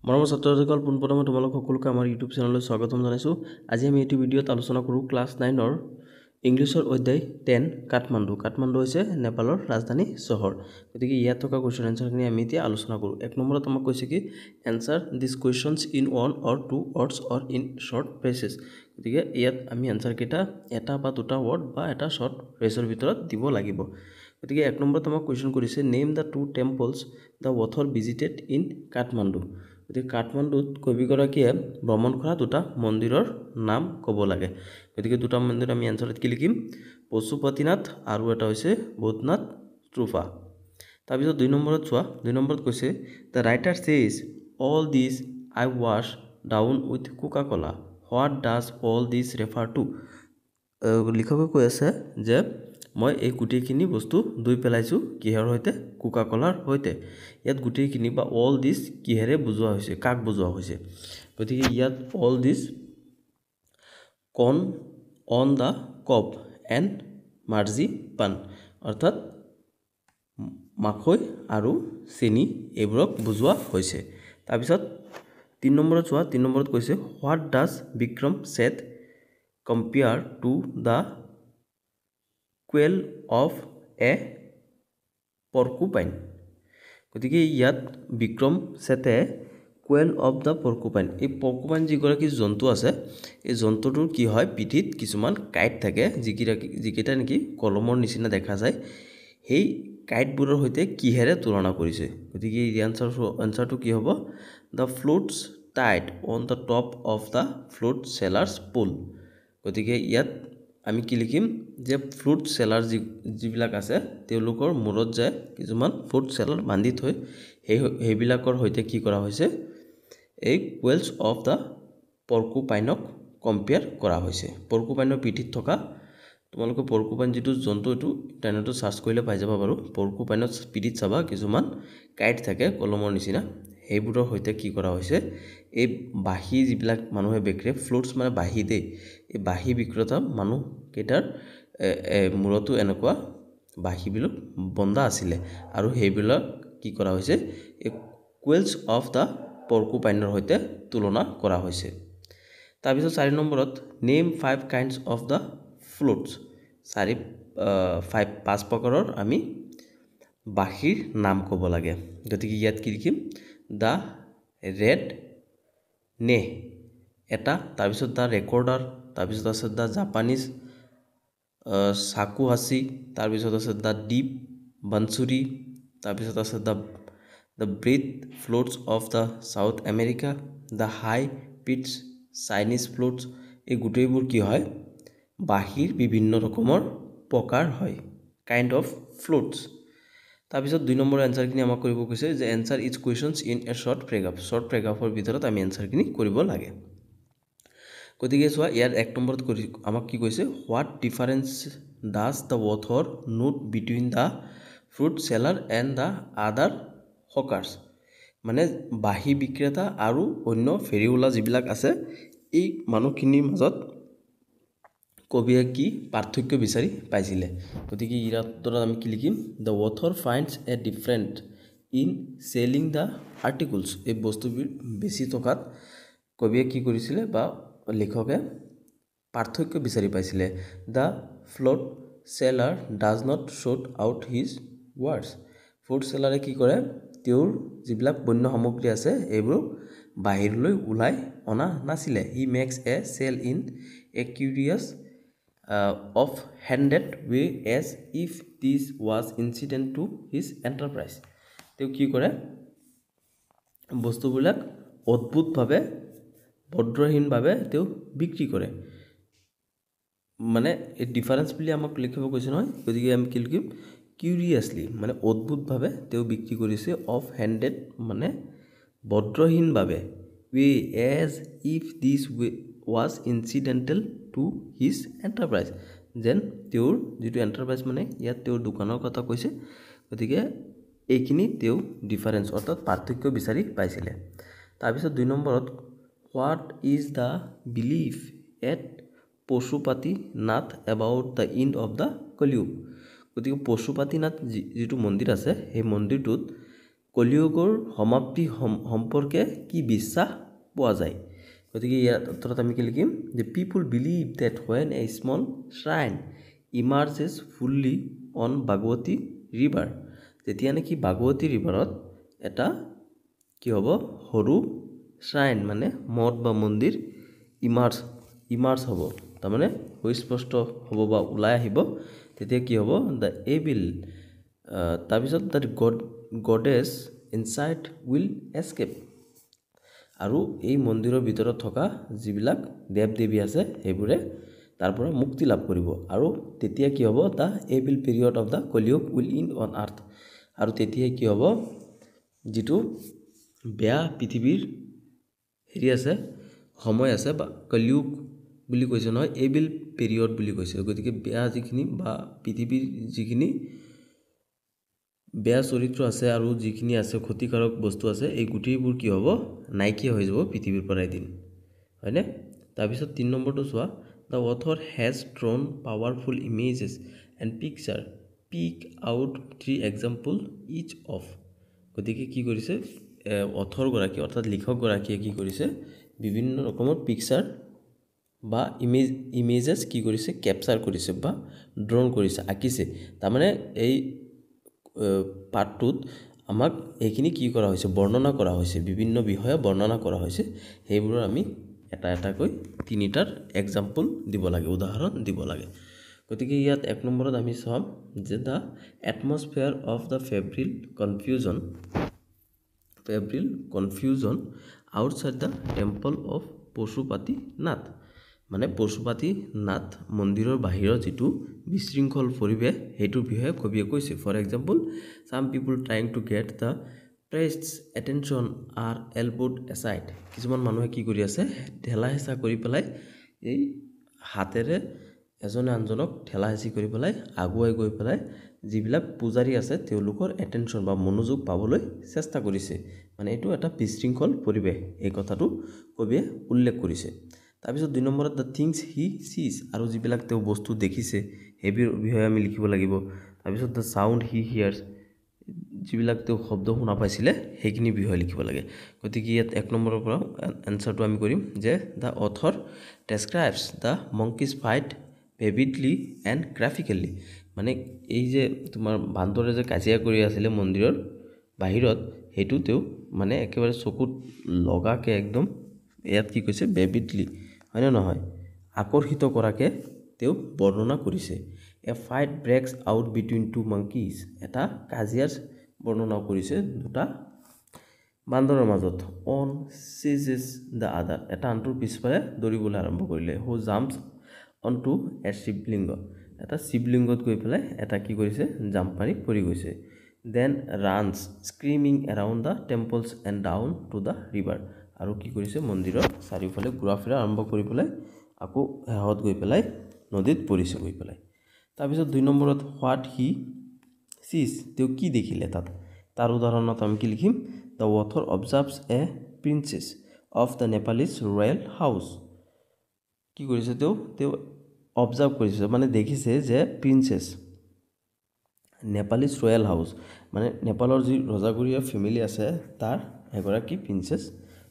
মৰমৰ ছাত্ৰ-ছাত্ৰীসকল পোনপ্ৰথমে তোমালোক সকলোকে আমাৰ ইউটিউব চেনেললৈ স্বাগতম জনাইছোঁ। আজি আমি এইটো ভিডিঅ'ত আলোচনা কৰোঁ ক্লাছ 9ৰ ইংলিছৰ অধ্যায় 10 কাঠমাণ্ডু। কাঠমাণ্ডু হৈছে নেপালৰ ৰাজধানী চহৰ। গতিকে ইয়াত থকা কুৱেশ্যন এনচাৰখিনি আমি এতিয়া আলোচনা কৰোঁ। এক নম্বৰত আমাক কৈছে কি answer this questions in one or two words or in short phrases. গতিকে ইয়াত আমি এনচাৰকেইটা এটা বা দুটা ৱৰ্ড বা এটা শ্বৰ্ট ফ্ৰেজৰ ভিতৰত দিব লাগিব। গতিকে এক নম্বৰত আমাক কুৱেশ্যন কৰিছে name the two temples the author visited in Kathmandu. গতিকে কাঠমাণ্ডুত কবিগৰাকীয়ে ভ্ৰমণ কৰা দুটা মন্দিৰৰ নাম ক'ব লাগে। গতিকে দুটা মন্দিৰ আমি এনচাৰত কি লিখিম পশুপতিনাথ আৰু এটা হৈছে বৌদ্ধনাথ স্তূপা। তাৰপিছত দুই নম্বৰত চোৱা দুই নম্বৰত কৈছে the writer says all this I was down with coca cola what does all this refer to. লিখকে কৈ আছে যে মই এই গোটেইখিনি বস্তু ধুই পেলাইছোঁ কিহৰ সৈতে কোকা ক'লাৰ সৈতে। ইয়াত গোটেইখিনি বা অল দিছ কিহেৰে বুজোৱা হৈছে কাক বুজোৱা হৈছে। গতিকে ইয়াত all this con on the cop and marzipan অৰ্থাৎ মাকৈ আৰু চেনি এইবোৰক বুজোৱা হৈছে। তাৰপিছত 3 নম্বৰত চোৱা 3 নম্বৰত কৈছে what does Vikram Seth compare to the quill of a porcupine. গতিকে ইয়াত বিক্ৰম ছেটে কোৱেল অফ দ্য পৰ্কুপাইন এই পৰ্কুপাইন যিগৰাকী জন্তু আছে এই জন্তুটোৰ কি হয় পিঠিত কিছুমান কাঁইট থাকে যিকেইটা নেকি কলমৰ নিচিনা দেখা যায়। সেই কাঁইটবোৰৰ সৈতে কিহেৰে তুলনা কৰিছে। গতিকে এই এনচাৰটো কি হ'ব the flutes tied on the top of the flute sellers pole. গতিকে ইয়াত আমি কি লিখিম যে ফ্লুট চেলাৰ যিবিলাক আছে তেওঁলোকৰ মূৰত যে কিছুমান ফ্লুট চেলাৰ বান্ধি থৈ সেইবিলাকৰ সৈতে কি কৰা হৈছে এই কোৱেলছ অফ দ্য পৰ্কুপাইনক কম্পেয়াৰ কৰা হৈছে। পৰ্কুপাইনৰ পিঠিত থকা তোমালোকে পৰ্কুপাইন যিটো জন্তু এইটো ইণ্টাৰনেটত চাৰ্চ কৰিলে পাই যাবা বাৰু। পৰ্কুপাইনৰ পিঠিত চাবা কিছুমান কাঁইট থাকে কলমৰ নিচিনা সেইবোৰৰ সৈতে কি কৰা হৈছে এই বাঁহী যিবিলাক মানুহে বিক্ৰে ফ্লুটছ মানে বাঁহী দেই এই বাঁহী বিক্ৰেতা মানুহকেইটাৰ মূৰতো এনেকুৱা বাঁহীবিলাক বন্ধা আছিলে আৰু সেইবিলাক কি কৰা হৈছে এই কোৱেলছ অফ দ্য পৰ্কুপাইনৰ সৈতে তুলনা কৰা হৈছে। তাৰপিছত 4 নম্বৰত নেম 5 কাইণ্ডছ অফ দ্য ফ্লুটছ 5 প্ৰকাৰৰ আমি বাঁহীৰ নাম ক'ব লাগে। গতিকে ইয়াত কি লিখিম দ্য ৰেড নে এটা তাৰপিছত দ্য ৰেকৰ্ডাৰ তাৰপিছত আছে দ্য জাপানীজ চাকুহাচি তাৰপিছত আছে দ্য ডিপ বানচুৰি তাৰপিছত আছে the broad flutes of the South America the high পিটছ চাইনিজ ফ্লুটছ। এই গোটেইবোৰ কি হয় বাঁহীৰ বিভিন্ন ৰকমৰ প্ৰকাৰ হয় কাইণ্ড অফ ফ্লুটছ। তাৰপিছত 2 নম্বৰ এনচাৰখিনি আমাক কৰিব কৈছে যে answer its questions in a short paragraph short পেৰাগ্ৰাফৰ ভিতৰত আমি এনচাৰখিনি কৰিব লাগে। গতিকে চোৱা ইয়াত 1 নম্বৰত আমাক কি কৈছে what difference does the author note between the fruit seller and the other hawkers. মানে বাঁহী বিক্ৰেতা আৰু অন্য ফেৰিওলা যিবিলাক আছে এই মানুহখিনিৰ মাজত কবিয়ে কি পাৰ্থক্য বিচাৰি পাইছিলে। গতিকে ইয়াত আমি কি লিখিম the author finds a different in selling the articles. এই বস্তুবোৰ বেছি টকাত কবিয়ে কি কৰিছিলে বা লেখকে পাৰ্থক্য বিচাৰি পাইছিলে। The flute seller does not shout out his wares. Flute চেলাৰে কি কৰে তেওঁৰ যিবিলাক বন্য সামগ্ৰী আছে এইবোৰ বাহিৰলৈ ওলাই অনা নাছিলে। He makes a sale in a curious off handed way as if this was incidental to his enterprise. তেওঁ কি কৰে বস্তুবিলাক অদ্ভুতভাৱে ভদ্ৰহীনভাৱে তেওঁ বিক্ৰী কৰে। মানে এই ডিফাৰেঞ্চ বুলি আমাক লিখিব কৈছে নহয়। গতিকে আমি কি লিখিম কিউৰিয়াছলি মানে অদ্ভুতভাৱে তেওঁ বিক্ৰী কৰিছে অফ হেণ্ডেড মানে ভদ্ৰহীনভাৱে way as if this was incidental to his enterprise যেন তেওঁৰ যিটো এণ্টাৰপ্ৰাইজ মানে ইয়াত তেওঁৰ দোকানৰ কথা কৈছে। গতিকে এইখিনি তেওঁ ডিফাৰেঞ্চ অৰ্থাৎ পাৰ্থক্য বিচাৰি পাইছিলে। তাৰপিছত 2 নম্বৰত what is the belief at Pashupatinath about the end of the Kaliyug. গতিকে পশুপাতিনাথ যিটো মন্দিৰ আছে সেই মন্দিৰটোত কলিযুগৰ সমাপ্তি সম্পৰ্কে কি বিশ্বাস পোৱা যায় গতিকে ইয়াৰ উত্তৰত আমি কি লিখিম যে people believe that when a small shrine emerges fully on Bhagwati river যেতিয়া নেকি ভাগৱতী ৰিভাৰত এটা কি হ'ব সৰু শ্ৰাইন মানে মঠ বা মন্দিৰ ইমাৰ্জ হ'ব তাৰমানে স্পষ্ট হ'ব বা ওলাই আহিব তেতিয়া কি হ'ব দ্য এভিল তাৰপিছত the goddess inside will escape আৰু এই মন্দিৰৰ ভিতৰত থকা যিবিলাক দেৱ দেৱী আছে সেইবোৰে তাৰ পৰা মুক্তি লাভ কৰিব আৰু তেতিয়া কি হ'ব the evil period of the Kaliyuga will in on earth আৰু তেতিয়া কি হ'ব যিটো বেয়া পৃথিৱীৰ হেৰি আছে সময় আছে বা কলিযুগ বুলি কৈছে নহয় এভিল পিৰিয়ড বুলি কৈছে গতিকে বেয়া যিখিনি বা পৃথিৱীৰ যিখিনি বেয়া চৰিত্ৰ আছে আৰু যিখিনি আছে ক্ষতিকাৰক বস্তু আছে এই গুটিবোৰ কি হ'ব নাইকিয়া হৈ যাব পৃথিৱীৰ পৰা এদিন হয়নে তাৰপিছত 3 নম্বৰটো চোৱা the author has drawn powerful images and picture pick out 3 example each of গতিকে কি কৰিছে অথৰগৰাকী অৰ্থাৎ লিখকগৰাকীয়ে কি কৰিছে বিভিন্ন ৰকমৰ পিকচাৰ বা ইমেজেছ কি কৰিছে কেপচাৰ কৰিছে বা ড্ৰন কৰিছে আঁকিছে তাৰমানে এই পাঠটোত আমাক এইখিনি কি কৰা হৈছে বৰ্ণনা কৰা হৈছে বিভিন্ন বিষয়ে বৰ্ণনা কৰা হৈছে সেইবোৰৰ আমি এটা এটাকৈ তিনিটাৰ এক্সাম্পল দিব লাগে উদাহৰণ দিব লাগে গতিকে ইয়াত 1 নম্বৰত আমি চাম যে the atmosphere of the febrile confusion outside the temple of Pashupatinath মানে পশুপাতিনাথ মন্দিৰৰ বাহিৰৰ যিটো বিশৃংখল পৰিৱেশ সেইটোৰ বিষয়ে কবিয়ে কৈছে for example some people trying to get the priest's attention are elbowed aside কিছুমান মানুহে কি কৰি আছে ঠেলা হেঁচা কৰি পেলাই এই হাতেৰে এজনে আনজনক ঠেলা হেঁচি কৰি পেলাই আগুৱাই গৈ পেলাই যিবিলাক পূজাৰী আছে তেওঁলোকৰ এটেনশ্যন বা মনোযোগ পাবলৈ চেষ্টা কৰিছে মানে এইটো এটা বিশৃংখল পৰিৱেশ এই কথাটো কবিয়ে উল্লেখ কৰিছে তাৰপিছত 2 নম্বৰত দ্য থিংছ হি সিজ আৰু যিবিলাক তেওঁ বস্তু দেখিছে সেইবোৰ বিষয়ে আমি লিখিব লাগিব তাৰপিছত দ্য চাউণ্ড হি হিয়াৰ্ছ যিবিলাক তেওঁ শব্দ শুনা পাইছিলে সেইখিনি বিষয়ে লিখিব লাগে গতিকে ইয়াত 1 নম্বৰৰ পৰা এনসাৰটো আমি কৰিম যে the author describes the monkeys fight vividly and graphically মানে এই যে তোমাৰ বান্দৰে যে কাজিয়া কৰি আছিলে মন্দিৰৰ বাহিৰত সেইটো তেওঁ মানে একেবাৰে চকুত লগাকে একদম ইয়াত কি কৈছে ভিভিডলি হয়নে নহয় আকৰ্ষিত কৰাকে তেওঁ বৰ্ণনা কৰিছে এ ফাইট ব্ৰেক্স আউট বিটুইন টু মাংকিজ এটা কাজিয়াৰ বৰ্ণনা কৰিছে দুটা বান্দৰৰ মাজত অন সিজেছ দ্য আদাৰ এটা আনটোৰ পিছফালে দৌৰিবলৈ আৰম্ভ কৰিলে হু জাম্পছ অন টু এ শিৱলিংগ এটা শিৱলিংগত গৈ পেলাই এটা কি কৰিছে জাম্প মাৰি পৰি গৈছে then runs screaming around the temples and down to the river আৰু কি কৰিছে মন্দিৰৰ চাৰিওফালে ঘূৰা ফুৰা আৰম্ভ কৰি পেলাই আকৌ শেহত গৈ পেলাই নদীত পৰিছে গৈ পেলাই তাৰপিছত 2 নম্বৰত হোৱাট হি সিজ তেওঁ কি দেখিলে তাত তাৰ উদাহৰণত আমি কি লিখিম the author observes a princess of the Nepalese royal house কি কৰিছে তেওঁ অবজাৰ্ভ কৰিছে মানে দেখিছে যে প্ৰিন্সেছ নেপালিজ ৰয়েল হাউচ মানে নেপালৰ যি ৰজাগুৰীয়া ফেমিলি আছে তাৰ এগৰাকী প্ৰিন্সেছ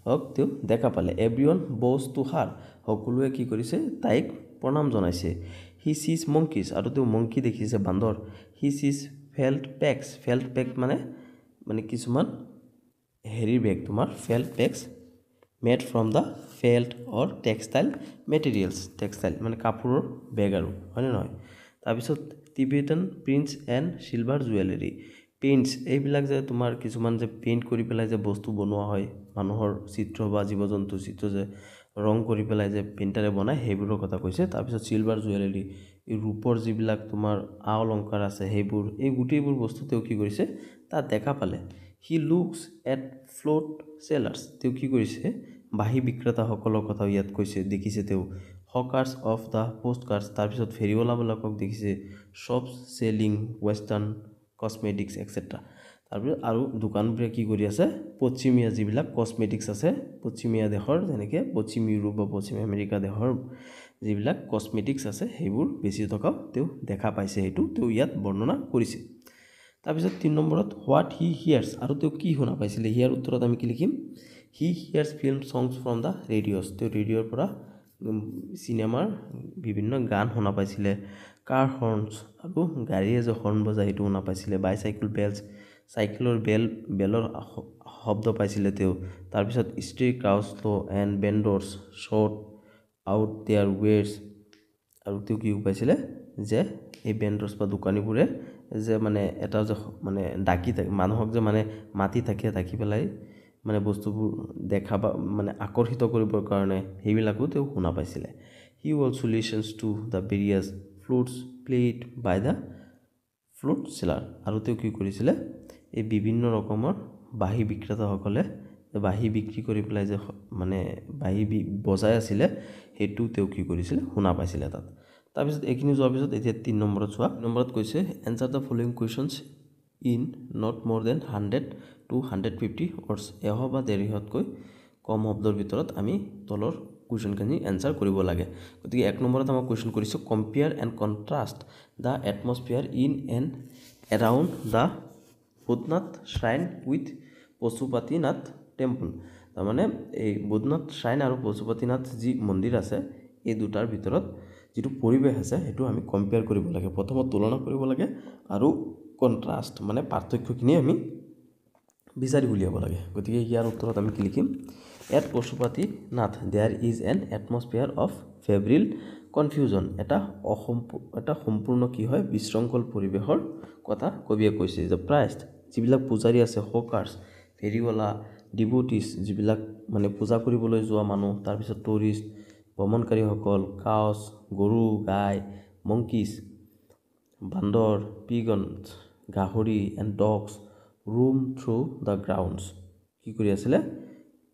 হক তেওঁ দেখা পালে এভৰিৱান ব'জ টু হাৰ সকলোৱে কি কৰিছে তাইক প্ৰণাম জনাইছে হি সিজ মংকিজ আৰু তেওঁ মংকি দেখিছে বান্দৰ হি সিজ ফেল্ট পেক মানে কিছুমান হেৰি বেগ তোমাৰ felt packs made from the felt or textile materials textile মানে কাপোৰৰ বেগ আৰু হয়নে নহয় তাৰপিছত Tibetan prints and silver jewellery paints এইবিলাক যে তোমাৰ কিছুমান যে পেইণ্ট কৰি পেলাই যে বস্তু বনোৱা হয় মানুহৰ চিত্ৰ বা জীৱ জন্তুৰ চিত্ৰ যে ৰং কৰি পেলাই যে পেইণ্টাৰে বনায় সেইবোৰৰ কথা কৈছে তাৰপিছত চিলভাৰ জুৱেলাৰী এই ৰূপৰ যিবিলাক তোমাৰ অলংকাৰ আছে সেইবোৰ এই গোটেইবোৰ বস্তু তেওঁ কি কৰিছে তাত দেখা পালে হি লুকছ এট ফ্লোট চেলাৰ্ছ তেওঁ কি কৰিছে বাঁহী বিক্ৰেতাসকলৰ কথা ইয়াত কৈছে দেখিছে তেওঁ হকাৰ্ছ অফ দ্য পোষ্ট কাৰ্ডছ তাৰপিছত ফেৰিৱালাবিলাকক দেখিছে শ্বপছ চেলিং ৱেষ্টাৰ্ণ কছমেটিক্স এক্সেট্ৰা তাৰপিছত আৰু দোকানবোৰে কি কৰি আছে পশ্চিমীয়া যিবিলাক কছমেটিক্স আছে পশ্চিমীয়া দেশৰ যেনেকৈ পশ্চিম ইউৰোপ বা পশ্চিম আমেৰিকা দেশৰ যিবিলাক কছমেটিক্স আছে সেইবোৰ বেছি টকাও তেওঁ দেখা পাইছে সেইটো তেওঁ ইয়াত বৰ্ণনা কৰিছে তাৰপিছত 3 নম্বৰত হোৱাট হি হিয়াৰ্ছ আৰু তেওঁ কি শুনা পাইছিলে হিয়াৰ উত্তৰত আমি কি লিখিম হি হিয়াৰ্ছ ফিল্ম সংছ ফ্ৰম দ্য ৰেডিঅ'ছ তেওঁ ৰেডিঅ'ৰ পৰা চিনেমাৰ বিভিন্ন গান শুনা পাইছিলে কাৰ হৰ্ণছ আৰু গাড়ীয়ে যে হৰ্ণ বজায় সেইটো শুনা পাইছিলে বাইচাইকেল বেলছ চাইকেলৰ বেলৰ শব্দ পাইছিলে তেওঁ তাৰপিছত ষ্ট্ৰী ক্ৰাউছ ল' এণ্ড বেণ্ডৰ্ছ শ্বৰ্ট আউট দেয়াৰ ৱেৰ্ছ আৰু তেওঁ কি পাইছিলে যে এই বেণ্ডৰ্ছ বা দোকানীবোৰে যে মানে এটা যে মানে ডাকি থাকে মানুহক যে মানে মাতি থাকে থাকি পেলাই মানে বস্তুবোৰ দেখা বা মানে আকৰ্ষিত কৰিবৰ কাৰণে সেইবিলাকো তেওঁ শুনা পাইছিলে he also listens to the various flutes played by the flute seller আৰু তেওঁ কি কৰিছিলে এই বিভিন্ন ৰকমৰ বাঁহী বিক্ৰেতাসকলে বাঁহী বিক্ৰী কৰি পেলাই যে মানে বাঁহী বজাই আছিলে সেইটো তেওঁ কি কৰিছিলে শুনা পাইছিলে তাত তাৰপিছত এইখিনি যোৱাৰ পিছত এতিয়া 3 নম্বৰত চোৱা নম্বৰত কৈছে answer the following questions in not মোৰ দেন 100 to 150 ৱৰ্ডছ এশ বা 150তকৈ কম শব্দৰ ভিতৰত আমি তলৰ কুৱেশ্যনখিনি এনসাৰ কৰিব লাগে গতিকে 1 নম্বৰত আমাৰ কুৱেশ্যন কৰিছো compare and contrast the atmosphere in and around the Baudhnath shrine with Pashupatinath temple তাৰমানে এই বুধনাথ শ্ৰাইন আৰু পশুপতিনাথ যি মন্দিৰ আছে এই দুটাৰ ভিতৰত যিটো পৰিৱেশ আছে সেইটো আমি কম্পেয়াৰ কৰিব লাগে প্ৰথমত তুলনা কৰিব লাগে আৰু কণ্ট্ৰাষ্ট মানে পাৰ্থক্যখিনি আমি বিচাৰি উলিয়াব লাগে গতিকে ইয়াৰ উত্তৰত আমি কি লিখিম at Pashupatinath there is an atmosphere of febrile confusion এটা সম্পূৰ্ণ কি হয় বিশৃংখল পৰিৱেশৰ কথা কবিয়ে কৈছে যে প্ৰাইষ্ট যিবিলাক পূজাৰী আছে হকাৰ্ছ ফেৰিৱালা ডিভোটিছ যিবিলাক মানে পূজা কৰিবলৈ যোৱা মানুহ তাৰপিছত টুৰিষ্ট ভ্ৰমণকাৰীসকল কাউচ গৰু গাই মংকিছ বান্দৰ পিগনছ গাহৰি and dogs room through the grounds কি কৰি আছিলে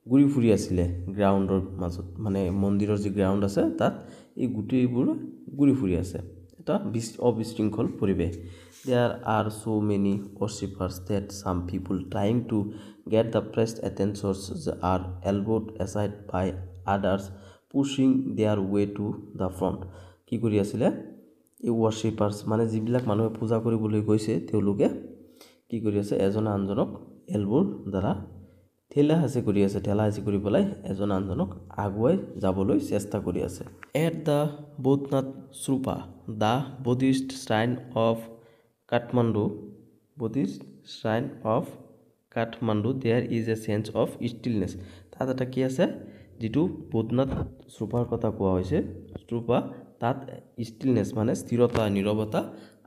ঘূৰি ফুৰি আছিলে গ্ৰাউণ্ডৰ মাজত মানে মন্দিৰৰ যি গ্ৰাউণ্ড আছে তাত এই গোটেইবোৰ ঘূৰি ফুৰি আছে এটা অবিশৃংখল পৰিৱেশ There are so many worshippers that some people trying to get the pressed attentions are elbowed aside by others pushing their way to the front. কি কৰি আছিলে এই worshippers মানে যিবিলাক মানুহে পূজা কৰিবলৈ গৈছে তেওঁলোকে কি কৰি আছে এজন আনজনক এলবৰ দ্বাৰা ঠেলা হেঁচি কৰি পেলাই এজন আনজনক আগুৱাই যাবলৈ চেষ্টা কৰি আছে At the Bodhnath Stupa, the Buddhist shrine of Kathmandu, there is a sense of stillness. তাত এটা কি আছে যিটো বুধনাথ স্তূপাৰ কথা কোৱা হৈছে স্তূপা তাত ষ্টিলনেছ মানে স্থিৰতা নীৰৱতা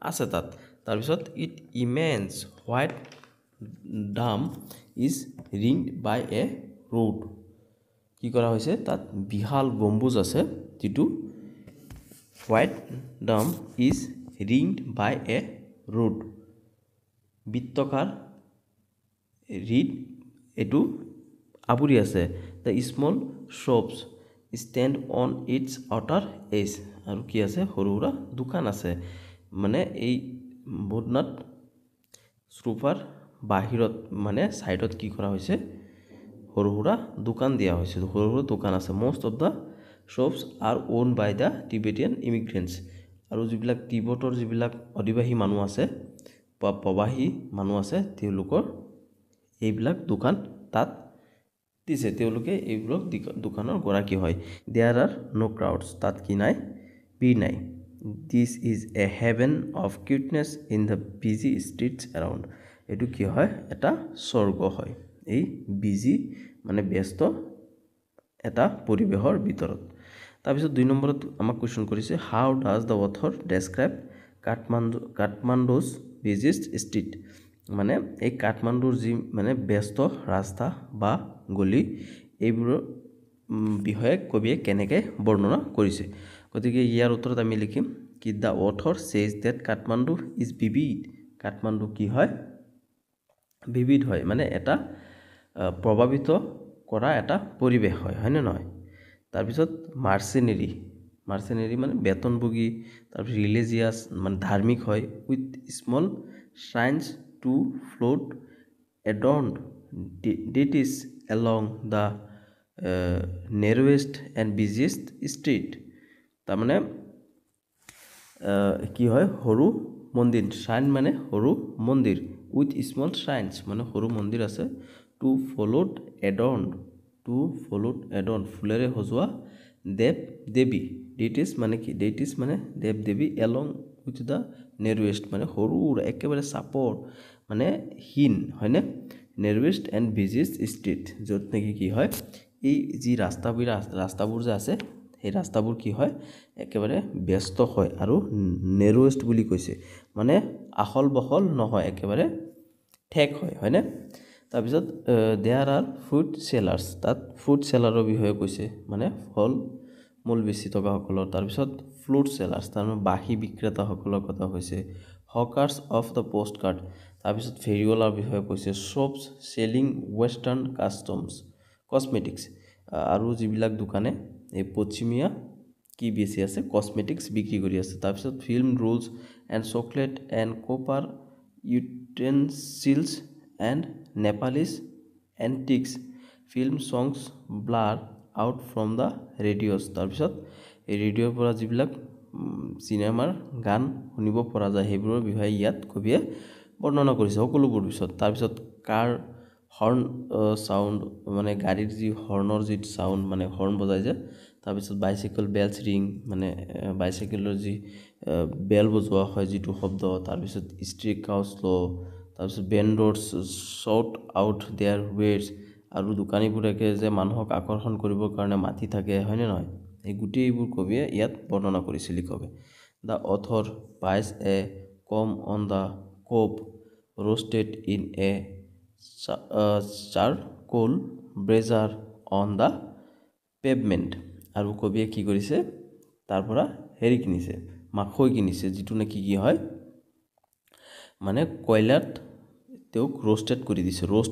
আছে তাত তাৰপিছত its immense white dome is ringed by a road কি কৰা হৈছে তাত বিশাল গম্বুজ আছে যিটো white dome is ringed by a road বৃত্তকাৰ ৰিড এটো আবৰি আছে the small shops stand on its outer edge আৰু কি আছে সৰু সুৰা দোকান আছে মানে এই বুধনাথ স্তূপাৰ বাহিৰত মানে সাইডত কি কৰা হৈছে সৰু সুৰা দোকান দিয়া হৈছে সৰু সুৰা দোকান আছে most of the shops are owned by the Tibetan immigrants আৰু যিবিলাক তিব্বতৰ যিবিলাক অধিবাসী মানুহ আছে বা প্ৰবাসী মানুহ আছে তেওঁলোকৰ এইবিলাক দোকান তাত দিছে তেওঁলোকে এইবিলাক দোকানৰ গৰাকী হয় there are no crowds তাত কি নাই ভিৰ নাই this is a heaven of cuteness in the busy streets around এটো কি হয় এটা স্বৰ্গ হয় এই বিজি মানে ব্যস্ত এটা পৰিবেশৰ ভিতৰত তাৰপিছত 2 নম্বৰত আমাক কোৱেশ্চন কৰিছে হাউ ডাজ দ্য অথৰ ডেসক্ৰাইব কাঠমাণ্ডুছ বিজিষ্ট ষ্ট্ৰীট মানে এই কাঠমাণ্ডুৰ যি মানে ব্যস্ত ৰাস্তা বা গলি এইবোৰৰ বিষয়ে কবিয়ে কেনেকৈ বৰ্ণনা কৰিছে গতিকে ইয়াৰ উত্তৰত আমি লিখিম কি the author says that Kathmandu is vivid Kathmandu কি হয় ভিভিড হয় মানে এটা প্ৰভাৱিত কৰা এটা পৰিৱেশ হয় হয়নে নহয় তাৰপিছত মাৰ্চেনেৰী মানে বেতনভোগী তাৰপিছত ৰিলিজিয়াছ মানে ধাৰ্মিক হয় with small shrines to float adorned deities along the narrowest and biggest street তাৰমানে কি হয় সৰু মন্দিৰ শ্ৰাইন মানে সৰু মন্দিৰ উইথ স্মল শ্ৰাইনছ মানে সৰু মন্দিৰ আছে টু ফলোড এডৰ্ন ফুলেৰে সজোৱা দেৱ দেৱী ডেইটিছ মানে কি ডেইটিছ মানে দেৱ দেৱী এলং উইথ দ্য নেৰৱেষ্ট মানে সৰু একেবাৰে চাপৰ মানে হীন হয়নে নেৰৱেষ্ট এণ্ড বিজিষ্ট ষ্ট্ৰীট য'ত নেকি কি হয় এই যি ৰাস্তাবোৰ যে আছে সেই ৰাস্তাবোৰ কি হয় একেবাৰে ব্যস্ত হয় আৰু নেৰৱেষ্ট বুলি কৈছে মানে আহল বহল নহয় একেবাৰে ঠেক হয় হয়নে তাৰপিছত দেয়াৰ আৰ ফুড চেলাৰ্ছ তাত ফুড চেলাৰৰ বিষয়ে কৈছে মানে ফল মূল বেছি থকাসকলৰ তাৰপিছত ফ্লুট চেলাৰ্ছ তাৰমানে বাঁহী বিক্ৰেতাসকলৰ কথা হৈছে হকাৰ্ছ অফ দ্য পোষ্ট কাৰ্ড তাৰপিছত ফেৰিৱালাৰ বিষয়ে কৈছে শ্বপছ চেলিং ৱেষ্টাৰ্ণ কছমেটিক্স আৰু যিবিলাক দোকানে এই পশ্চিমীয়া কি বেছি আছে কছমেটিক্স বিক্ৰী কৰি আছে তাৰপিছত film rolls and chocolate and copper utensils and Nepalese antiques film songs blur out from the radios তাৰপিছত এই ৰেডিঅ'ৰ পৰা যিবিলাক চিনেমাৰ গান শুনিব পৰা যায় সেইবোৰৰ বিষয়ে ইয়াত কবিয়ে বৰ্ণনা কৰিছে সকলোবোৰ পিছত তাৰপিছত কাৰ হৰ্ণ চাউণ্ড মানে গাড়ীৰ যি হৰ্ণৰ যি চাউণ্ড মানে হৰ্ণ বজাই যে তাৰপিছত বাইচাইকেল বেলছ ৰিং মানে বাইচাইকেলৰ যি বেল বজোৱা হয় যিটো শব্দ তাৰপিছত ষ্ট্ৰীট কাউ স্ল' তাৰপিছত বেণ্ডৰ্ছ শ্বট আউট দেয়াৰ ৱেৰ্ডছ আৰু দোকানীবোৰকে যে মানুহক আকৰ্ষণ কৰিবৰ কাৰণে মাতি থাকে হয়নে নহয় এই গোটেইবোৰ কবিয়ে ইয়াত বৰ্ণনা কৰিছে লিখকে the author বাইজ A com on the কোপ roasted in a charcoal brazier on the pavement আৰু কবিয়ে কি কৰিছে তাৰ পৰা হেৰি কিনিছে মাখৈ কিনিছে যিটো নেকি কি হয় মানে কয়লাত তেওঁক ৰোষ্টেড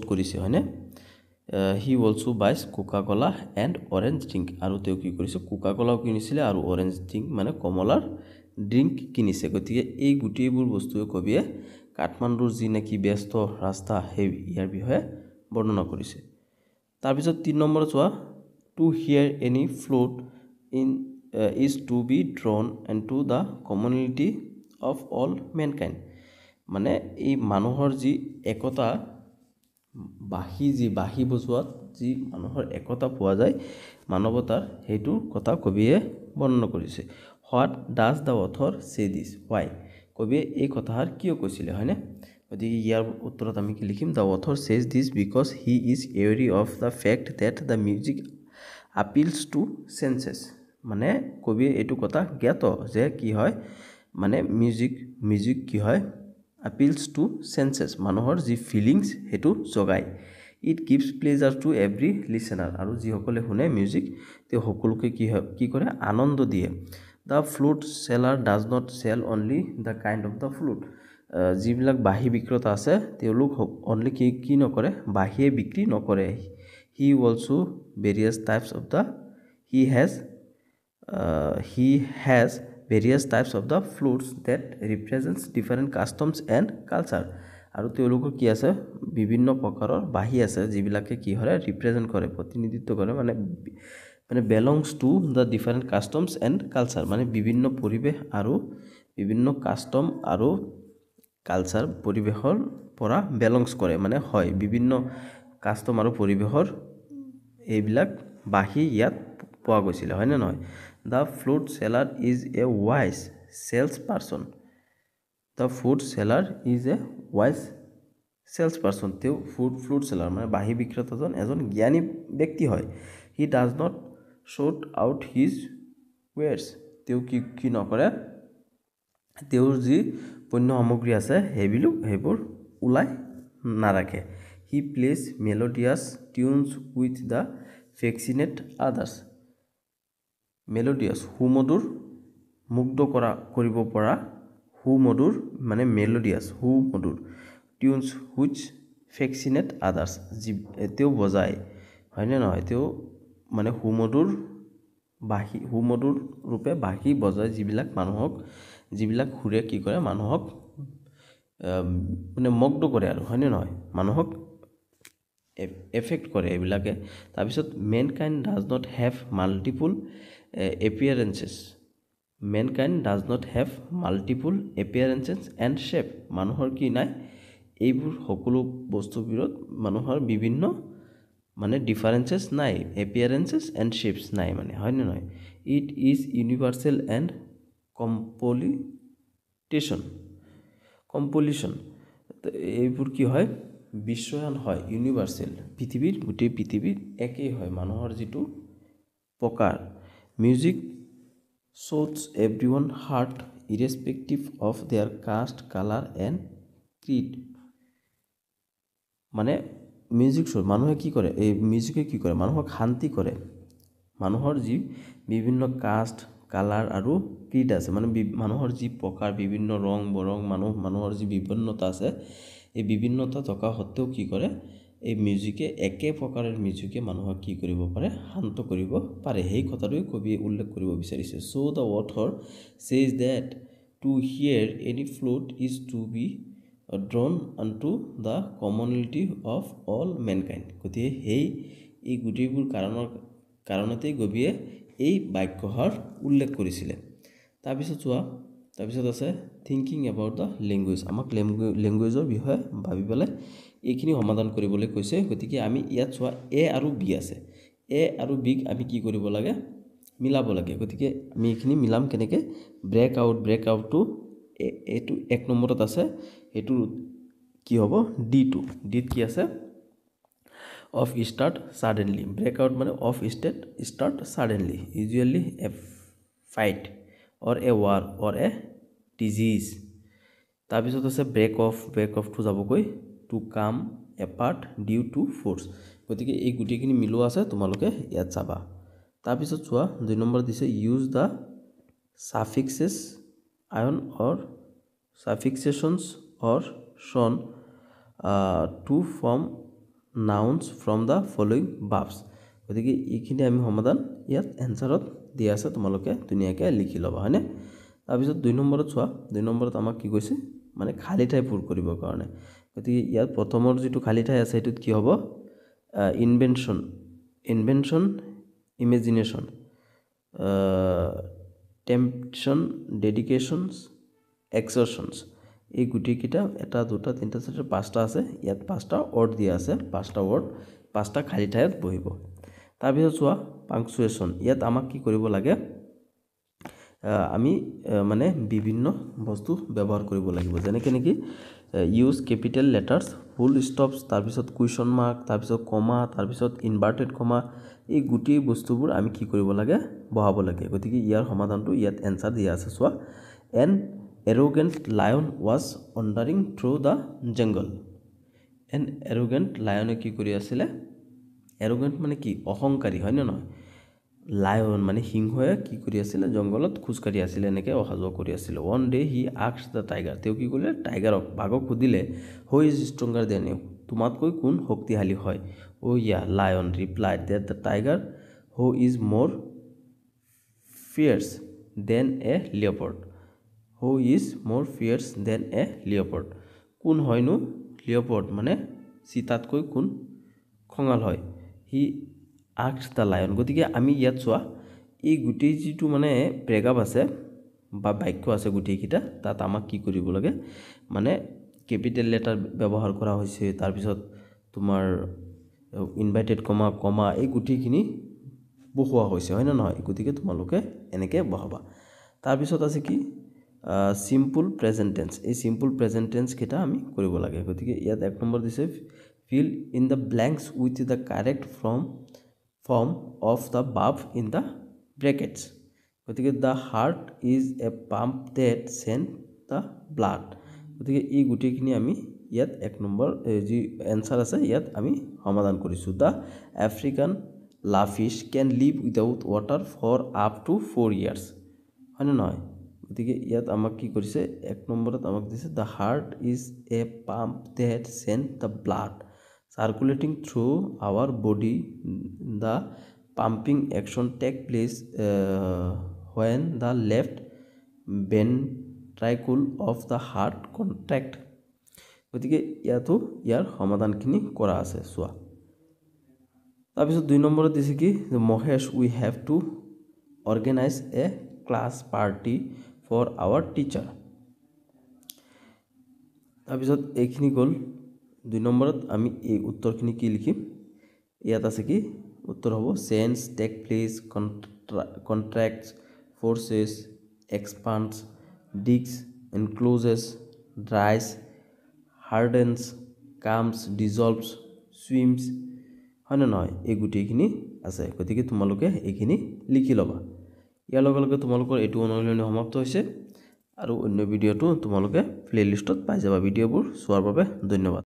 কৰিছে হয়নে he also buys coca cola and orange drink আৰু তেওঁ কি কৰিছে কোকা কলাও কিনিছিলে আৰু অৰেঞ্জ ড্ৰিংক মানে কমলাৰ ড্ৰিংক কিনিছে গতিকে এই গোটেইবোৰ বস্তুৱে কবিয়ে কাঠমাণ্ডুৰ যি নেকি ব্যস্ত ৰাস্তা সেই ইয়াৰ বিষয়ে বৰ্ণনা কৰিছে তাৰপিছত 3 নম্বৰত চোৱা to hear any flute in is to be drawn into the community of all mankind মানে এই মানুহৰ যি একতা বাঁহী বজোৱাত যি মানুহৰ একতা পোৱা যায় মানৱতাৰ সেইটোৰ কথা কবিয়ে বৰ্ণনা কৰিছে হোৱাট ডাজ দ্য অথৰ চে দিছ হোৱাই কবিয়ে এই কথাষাৰ কিয় কৈছিলে হয়নে গতিকে ইয়াৰ উত্তৰত আমি কি লিখিম the author says this because he is aware of the fact that the music appeals to senses মানে কবিয়ে এইটো কথা জ্ঞাত যে কি হয় মানে মিউজিক কি হয় আপিলছ টু চেন্সেছ মানুহৰ যি ফিলিংছ সেইটো জগায় it gives pleasure to every listener আৰু যিসকলে শুনে মিউজিক তেওঁ সকলোকে কি কৰে আনন্দ দিয়ে the flute seller does not sell only the kind of the flute যিবিলাক বাঁহী বিক্ৰেতা আছে তেওঁলোক অনলি কি নকৰে বাঁহীয়ে বিক্ৰী নকৰে he also various types of the he has various types of the flutes that represents different customs and culture আৰু তেওঁলোকৰ কি আছে বিভিন্ন প্ৰকাৰৰ বাঁহী আছে যিবিলাকে কি হয় ৰিপ্ৰেজেণ্ট কৰে প্ৰতিনিধিত্ব কৰে মানে belongs to the different customs and culture মানে বিভিন্ন পৰিবেশ আৰু বিভিন্ন কাষ্টম আৰু কালচাৰ পৰিবেশৰ পৰা belongs কৰে মানে হয় বিভিন্ন কাষ্টম আৰু পৰিবেশৰ এইবিলাক বাঁহী ইয়াত পোৱা গৈছিল হয় নে নহয় the flute seller is a wise salesperson the flute seller is a wise salesperson তেওঁ flute seller মানে বাঁহী বিক্ৰেতাজন এজন জ্ঞানী ব্যক্তি হয় he does not shout out his wares তেওঁ কি নকৰে তেওঁৰ যি পণ্য সামগ্ৰী আছে সেইবোৰ ওলাই নাৰাখে he plays melodious tunes with the affectionate others melodious সুমধুৰ মুগ্ধ কৰিব পৰা সুমধুৰ মানে melodious সুমধুৰ tunes which affectionate others তেওঁ বজায় হয়নে নহয় তেওঁ মানে সুমধুৰ ৰূপে বাঁহী বজায় যিবিলাক সুৰে কি কৰে মানুহক মানে মগ্ন কৰে আৰু হয়নে নহয় মানুহক এফেক্ট কৰে এইবিলাকে তাৰপিছত mankind does not have multiple appearances and shape মানুহৰ কি নাই এইবোৰ সকলো বস্তুবোৰত মানুহৰ বিভিন্ন মানে ডিফাৰেঞ্চেছ নাই, এপিয়াৰেঞ্চেছ এণ্ড শ্বেপছ নাই মানে, হয়নে নহয়? ইট ইজ ইউনিভাৰ্চেল এণ্ড কম্পলিউশ্যন এইবোৰ কি হয়? বিশ্বায়ন হয়, ইউনিভাৰ্চেল, পৃথিৱীৰ গোটেই পৃথিৱীত একেই হয় মানুহৰ যিটো প্ৰকাৰ। মিউজিক শ্ব'জ everyone heart irrespective of their caste, colour and creed. মানে মিউজিক শ্ব' মানুহে কি কৰে, এই মিউজিকে কি কৰে? মানুহক শান্তি কৰে। মানুহৰ যি বিভিন্ন কাষ্ট, কালাৰ আৰু ক্ৰিড আছে, মানে মানুহৰ যি প্ৰকাৰ, বিভিন্ন ৰং বৰং, মানুহৰ যি বিভিন্নতা আছে, এই বিভিন্নতা থকা সত্ত্বেও কি কৰে? এই মিউজিকে, একে প্ৰকাৰৰ মিউজিকে মানুহক কি কৰিব পাৰে? শান্ত কৰিব পাৰে। সেই কথাটোৱে কবিয়ে উল্লেখ কৰিব বিচাৰিছে। So' the author says that to hear any flute is to be drawn unto the commonality of all mankind। গতিকে এই গোটেইবোৰ কাৰণতেই কবিয়ে এই বাক্যষাৰ উল্লেখ কৰিছিলে। তাৰপিছত আছে থিংকিং এবাউট দ্য লেংগুৱেজ। আমাক লেংগুৱেজৰ বিষয়ে ভাবি পেলাই এইখিনি সমাধান কৰিবলৈ কৈছে। গতিকে আমি ইয়াত চোৱা এ আৰু বি আছে, এ আৰু বিক আমি কি কৰিব লাগে? মিলাব লাগে। গতিকে আমি এইখিনি মিলাম কেনেকৈ? ব্ৰেক আউটটো এইটো 1 নম্বৰত আছে, এইটো কি হ'ব? ডিটো, ডিত কি আছে? Off start suddenly. Break out মানে off start suddenly, usually a fight or a war or a disease. তাৰপিছত আছে ব্ৰেক অফটো যাবগৈ to come apart due to force. গতিকে এই গোটেইখিনি মিলোৱা আছে, তোমালোকে ইয়াত চাবা। তাৰপিছত চোৱা 2 নম্বৰত দিছে use the suffixes ion or suffixations or tion to form nouns from the following verbs. গতিকে এইখিনি আমি সমাধান ইয়াত এনচাৰত দিয়া আছে, তোমালোকে ধুনীয়াকৈ লিখি ল'বা, হয়নে? তাৰপিছত 2 নম্বৰত চোৱা, 2 নম্বৰত আমাক কি কৈছে? মানে খালী ঠাই পূৰ কৰিবৰ কাৰণে। গতিকে ইয়াত প্ৰথমৰ যিটো খালী ঠাই আছে সেইটোত কি হ'ব? Invention, imagination, temptation, dedications, exertions. এই গোটেইকেইটা 1 2 3 4 5টা আছে। ইয়াত 5টা ৱৰ্ড দিয়া আছে, 5টা ৱৰ্ড 5টা খালী ঠাইত বহিব। তাৰপিছত চোৱা পাংচুৱেশ্যন। ইয়াত আমাক কি কৰিব লাগে? আমি মানে বিভিন্ন বস্তু ব্যৱহাৰ কৰিব লাগিব, যেনেকৈ নেকি ইউজ কেপিটেল লেটাৰ্ছ, ফুল ষ্টপছ, তাৰপিছত কুৱেশ্যন মাৰ্ক, তাৰপিছত কমা, তাৰপিছত ইনভাৰ্টেড কমা। এই গোটেই বস্তুবোৰ আমি কি কৰিব লাগে? বহাব লাগে। গতিকে ইয়াৰ সমাধানটো ইয়াত এনচাৰ দিয়া আছে। চোৱা an arrogant lion was wandering through the jungle. An arrogant লায়নে কি কৰি আছিলে? এৰোগেণ্ট মানে কি? অহংকাৰী, হয়নে নহয়? লায়ন মানে সিংহই কি কৰি আছিলে? জংঘলত খোজকাঢ়ি আছিলে, এনেকৈ অহা যোৱা কৰি আছিলে। One day he asked the tiger. তেওঁ কি কৰিলে? বাঘক সুধিলে who is stronger than you? তোমাতকৈ কোন শক্তিশালী হয়? অ' ইয়া lion replied that the tiger who is more fierce than a leopard. Who is more fierce than a leopard. কোন হয়নো? লিঅ'পাৰ্ড মানে চিতাতকৈ কোন খঙাল হয়? হি আস্কড দ্য লায়ন। গতিকে আমি ইয়াত চোৱা এই গোটেই যিটো মানে প্ৰেগাপ আছে বা বাক্য আছে গোটেইকেইটা, তাত আমাক কি কৰিব লাগে? মানে কেপিটেল লেটাৰ ব্যৱহাৰ কৰা হৈছে, তাৰপিছত তোমাৰ ইনভাৰ্টেড কমা এই গোটেইখিনি বহোৱা হৈছে, হয়নে নহয়? গতিকে তোমালোকে এনেকৈ বহাবা। তাৰপিছত আছে কি? Simple present tense. এই চিম্পল প্ৰেজেণ্ট টেন্সকেইটা আমি কৰিব লাগে। গতিকে ইয়াত 1 নম্বৰ দিছে fill in the blanks with the correct form of the verb in the brackets. গতিকে the heart is a pump that sends the blood. গতিকে এই গোটেইখিনি আমি ইয়াত 1 নম্বৰ যি এনচাৰ আছে ইয়াত আমি সমাধান কৰিছোঁ। The African lungfish can live without water for up to 4 years। হয়নে নহয়? গতিকে ইয়াত আমাক কি কৰিছে? 1 নম্বৰত আমাক দিছে the heart is a pump that sends the blood circulating through our body. The pumping action take place when the left ventricle of the heart contract। গতিকে ইয়াতো ইয়াৰ সমাধানখিনি কৰা আছে, চোৱা। তাৰপিছত 2 নম্বৰত দিছে কি? Mahesh we have to organize a class party for our teacher. তাৰপিছত এইখিনি গ'ল 2 নম্বৰত আমি এই উত্তৰখিনি কি লিখিম ইয়াত আছে কি উত্তৰ হ'ব চেঞ্জ টেক প্লেচ কন্ট্ৰাক্টস ফোৰ্সেস এক্সপান্ডস ডিক্স এনক্লোজেস ড্ৰাইজ হাৰ্ডেন্স কামস ডিজলভস সুইমস হয় নে নহয় এই গোটেইখিনি আছে গতিকে তোমালোকে এইখিনি লিখি ল'বা ইয়াৰ লগে লগে তোমালোকৰ এইটো অনুশীলনী সমাপ্ত হৈছে আৰু অন্য ভিডিঅটো তোমালোকে প্লেলিষ্টত পাই যাবা ভিডিঅবোৰ চোৱাৰ বাবে ধন্যবাদ